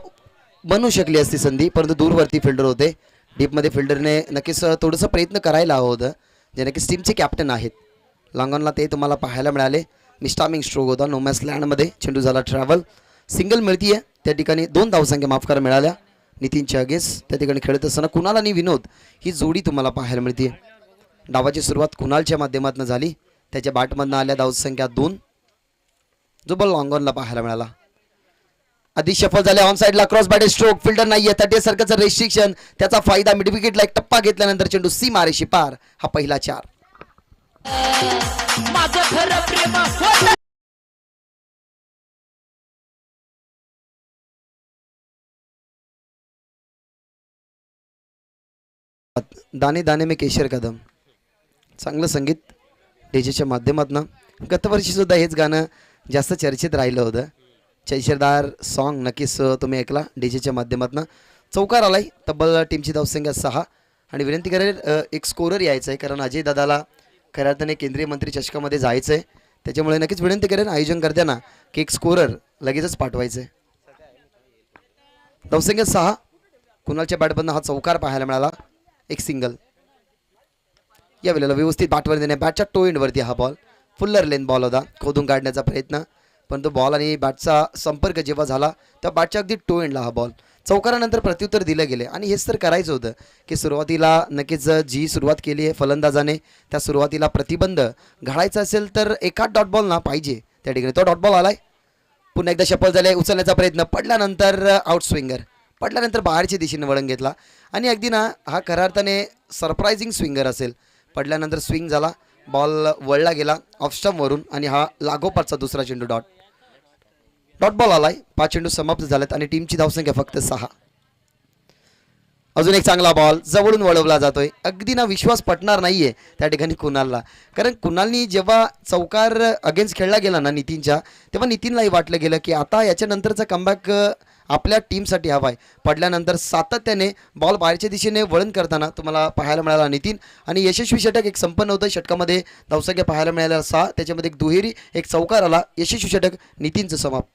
बनू शकली असती संधी, परंतु दूरवरती फिल्डर होते. डीपमध्ये फिल्डरने नक्कीच थोडंसं प्रयत्न करायला हवं होतं, जे नक्कीच टीमचे कॅप्टन आहेत. लॉंगॉनला ते तुम्हाला पाहायला मिळाले. मिस्टामिंग स्ट्रोक होता. नोमॅस लँडमध्ये चेंडू झाला ट्रॅव्हल. सिंगल मिळतीये त्या ठिकाणी. 2 धावसंख्या माफ करा मिळाल्या नितीनच्या अगेन्स्ट. त्या ठिकाणी खेळत असताना कुणाल आणि विनोद ही जोडी तुम्हाला पाहायला मिळते. डावाची सुरुवात कुणालच्या माध्यमातून झाली. त्याच्या बॅटमधनं आल्या धावसंख्या 2. जो बॉल लॉंगॉनला पाहायला मिळाला. आधी शफल झाले ऑन साईडला. Cross bat stroke. फिल्डर नाहीये. 30 सर्कलचं रेस्ट्रिक्शन, त्याचा फायदा. मिड विकेटला एक टप्पा घेतल्यानंतर चेंडू सी मारेशी पार. हा पहिला 4. माझं खरं प्रेम होतं. दाने दाने में केशर कदम. चांगलं संगीत डीजेच्या माध्यमातून. गतवर्षी सुद्धा हेच गाणं जास्त चर्चेत राहिलं होतं. चैशरदार सॉन्ग नक्कीच तुम्ही ऐकला डीजेच्या माध्यमातून. चौकार आलाय, तब्बल टीमची धावसंख्या 6. आणि विनंती करेल एक स्कोरर यायचं आहे, कारण अजय दादाला खऱ्या अर्थाने केंद्रीय मंत्री चषकामध्ये जायचं आहे. त्याच्यामुळे नक्कीच विनंती करेन आयोजन करताना की एक स्कोरर लगेचच पाठवायचं आहे. धावसंख्या 6. कुणालच्या बॅटमधनं हा चौकार पाहायला मिळाला, एक सिंगल. या वेळेला व्यवस्थित बॅटवर देणे, बॅटच्या टो एंडवरती हा बॉल फुल्लर लेन बॉल होता, खोदून काढण्याचा प्रयत्न, परंतु बॉल आणि बॅटचा संपर्क जेव्हा झाला तेव्हा बॅटच्या अगदी टो एंडला हा बॉल. चौकारानंतर प्रत्युत्तर दिलं गेले आणि हेच तर करायचं होतं की सुरुवातीला नक्कीच जी सुरुवात केली आहे फलंदाजाने त्या सुरुवातीला प्रतिबंध घालायचा असेल तर एका डॉट बॉल ना पाहिजे त्या ठिकाणी. तो डॉट बॉल आलाय, पुन्हा एकदा शपल झाले, उचलण्याचा प्रयत्न, पडल्यानंतर आउट स्विंगर, पडल्यानंतर बाहेरच्या दिशेने वळण घेतला आणि अगदी ना हा खऱ्या अर्थाने सरप्रायझिंग स्विंगर असेल. पडल्यानंतर स्विंग झाला, बॉल वळला गेला ऑफ स्टंपवरून आणि हा लागोपाठचा दुसरा चेंडू डॉट बॉल आलाय. 5 चेंडू समाप्त झालेत आणि टीमची धावसंख्या फक्त 6. अजून एक चांगला बॉल जवळून वळवला जातोय, अगदी ना विश्वास पटणार नाहीये त्या ठिकाणी कुणालला, कारण कुणालनी जेव्हा चौकार अगेन्स्ट खेळला गेला ना नितीनच्या, तेव्हा नितीनलाही वाटलं गेलं की आता याच्यानंतरचा कमबॅक आपल्या टीमसाठी हवा आहे. पडल्यानंतर सातत्याने बॉल बाहेरच्या दिशेने वळण करताना तुम्हाला पाहायला मिळाला नितीन आणि यशस्वी षटक एक संपन्न होतं. षटकामध्ये धावसंख्या पाहायला मिळाल्या 6, त्याच्यामध्ये एक दुहेरी, एक चौकार आला. यशस्वी षटक नितीनचं समाप्त.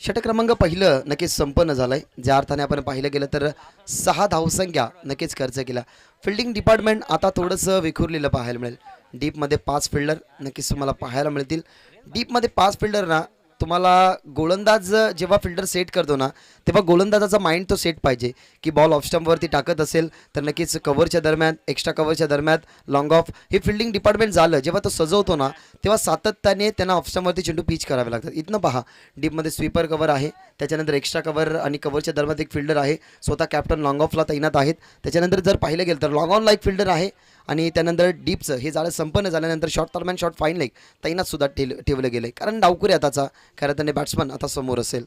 षटक क्रमांक पहिलं नक्कीच संपन्न झालंय, ज्या अर्थाने आपण पाहिलं गेलं तर 6 धावसंख्या नक्कीच खर्च केला. फिल्डिंग डिपार्टमेंट आता थोडंसं विखुरलेलं पाहायला मिळेल. डीपमध्ये 5 फिल्डर नक्कीच तुम्हाला पाहायला मिळतील. डीपमध्ये 5 फिल्डर ना, तुम्हाला गोलंदाज जेव्हा फिल्डर सेट करतो ना तेव्हा गोलंदाजाचा माइंड तो सेट पाहिजे की बॉल ऑफ स्टंपवरती टाकत असेल तर नक्कीच कव्हरच्या दरम्यान, एक्स्ट्रा कव्हरच्या दरम्यान, लॉंग ऑफ, हे फिल्डिंग डिपार्टमेंट झालं जेव्हा तो सजवतो ना तेव्हा सातत्याने त्यांना ऑफ स्टंपवरती चेंडू पिच करावे लागतात. इथनं पहा, डीपमध्ये स्वीपर कव्हर आहे, त्याच्यानंतर एक्स्ट्रा कव्हर आणि कव्हरच्या दरम्यान एक फिल्डर आहे, स्वतः कॅप्टन लॉंग ऑफला तैनात आहेत. त्याच्यानंतर जर पाहिलं गेलं तर लॉंग ऑनला एक फिल्डर आहे आणि त्यानंतर डीपचं हे जाळं संपन्न झाल्यानंतर शॉर्ट दरम्यान शॉर्ट फाईन लेग तैनात सुद्धा ठेवलं गेलं, कारण डावकुरी आताचा खरं त्याने बॅट्समन आता समोर असेल.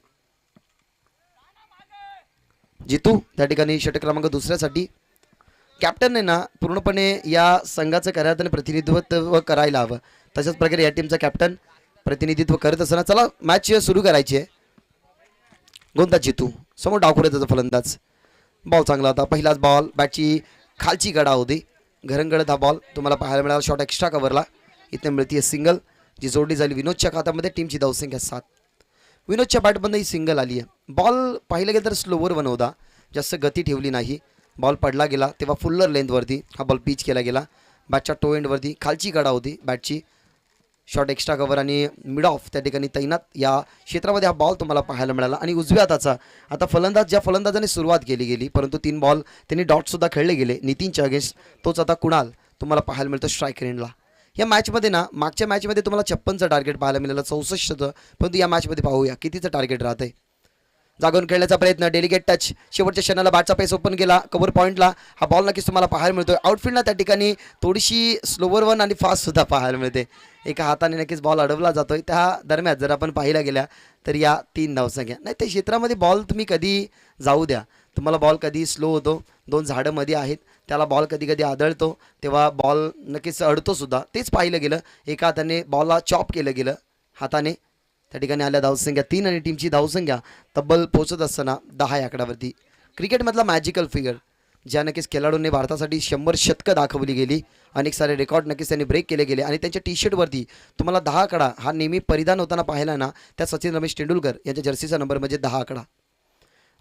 जितू त्या ठिकाणी षटक क्रमांक दुसऱ्यासाठी. कॅप्टनने ना पूर्णपणे या संघाचं खऱ्या अर्थाने प्रतिनिधित्व करायला हवं. तशाच प्रकारे या टीमचा कॅप्टन प्रतिनिधित्व करत असताना चला मॅच सुरू करायची आहे. गोलंदाज जितू समोर डावकुऱ्याचा फलंदाज. बॉल चांगला होता, पहिलाच बॉल, बॅटची खालची गडा होती, घरंगळत हा बॉल तुम्हाला पाहायला मिळाला. शॉट एक्स्ट्रा कव्हरला, इथे मिळते सिंगल जी जोडली झाली विनोदच्या खात्यामध्ये. टीमची धावसंख्या 7. विनोदच्या बॅटमधनं ही सिंगल आली आहे. बॉल पाहिलं गेलं तर स्लोवर वन होता, जास्त गती ठेवली नाही. बॉल पडला गेला तेव्हा फुल्लर लेंथवरती हा बॉल पिच केला गेला. बॅटच्या टो एंडवरती खालची गडा होती बॅटची. शॉट एक्स्ट्रा कव्हर आणि मिड ऑफ त्या ठिकाणी तैनात या क्षेत्रामध्ये हा बॉल तुम्हाला पाहायला मिळाला. आणि उजव्या हाताचा आता फलंदाज, ज्या फलंदाजाने सुरुवात केली गेली परंतु 3 बॉल त्यांनी डॉटसुद्धा खेळले गेले नितीनच्या अगेन्स्ट, तोच आता कुणाल तुम्हाला पाहायला मिळतो स्ट्राईक रेंजला. या मॅचमध्ये ना मागच्या मॅचमध्ये तुम्हाला 56चं टार्गेट पाहायला मिळालं, 64चं, परंतु या मॅचमध्ये पाहूया कितीचं टार्गेट राहतंय. जागून खेळण्याचा प्रयत्न, डेलिगेट टच, शेवटच्या क्षणाला बॅटचा पेस ओपन केला, कव्हर पॉईंटला हा बॉल नक्कीच तुम्हाला पाहायला मिळतोय. आउटफील्डला त्या ठिकाणी थोडीशी स्लोवर वन आणि फास्ट सुद्धा पाहायला मिळते. एका हाताने नक्कीच बॉल अडवला जातोय. त्या दरम्यान जर आपण पाहिला गेल्या तर या 3 धावसंख्या नाही, त्या क्षेत्रामध्ये बॉल तुम्ही कधी जाऊ द्या, तुम्हाला बॉल कधी स्लो होतो, 2 झाडं मध्ये आहेत, त्याला बॉल कधी कधी आदळतो तेव्हा बॉल नक्कीच अडतो सुद्धा. तेच पाहिलं गेलं, एका हाताने बॉलला चॉप केलं गेलं हाताने. त्या ठिकाणी आल्या धावसंख्या 3 आणि टीमची धावसंख्या तब्बल पोहोचत असताना 10 या आकड्यावरती. क्रिकेटमधला मॅजिकल फिगर ज्या नक्कीच खेळाडूंनी भारतासाठी 100 शतकं दाखवली गेली, अनेक सारे रेकॉर्ड नक्कीच त्यांनी ब्रेक केले गेले आणि त्यांच्या टी शर्टवरती तुम्हाला 10 आकडा हा नेहमी परिधान होताना पाहिला ना, त्या सचिन रमेश तेंडुलकर यांच्या जर्सीचा नंबर म्हणजे 10 आकडा.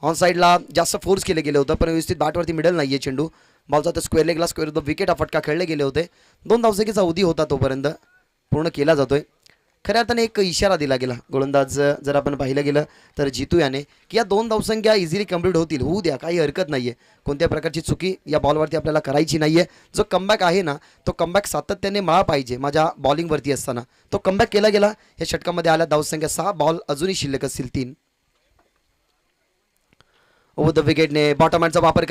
ऑन साईडला जास्त फोर्स केले गेले होतं पण व्यवस्थित बॅटवरती मिडल नाही आहे चेंडू. बॉलचा तर स्क्वेअर लेगला स्क्वेअर द विकेट हा फटका खेळले गेले होते. 2 धावसंख्येचा अवधी होता तोपर्यंत पूर्ण केला जातोय. खऱ्या अर्थाने एक इशारा दिला गेला गोलंदाज जर आपण पाहिलं गेलं तर जितू याने की या 2 धावसंख्या इझिली कंप्लीट होतील, होऊ द्या, काही हरकत नाही आहे. कोणत्या प्रकारची चुकी या बॉलवरती आपल्याला करायची नाही आहे. जो कमबॅक आहे ना तो कमबॅक सातत्याने मला पाहिजे माझ्या बॉलिंगवरती असताना, तो कमबॅक केला गेला. या षटकामध्ये आल्या धावसंख्या 6, बॉल अजूनही शिल्लक असतील 3. ओव्हर द विकेटने बॉटम हँडचा वापर करा.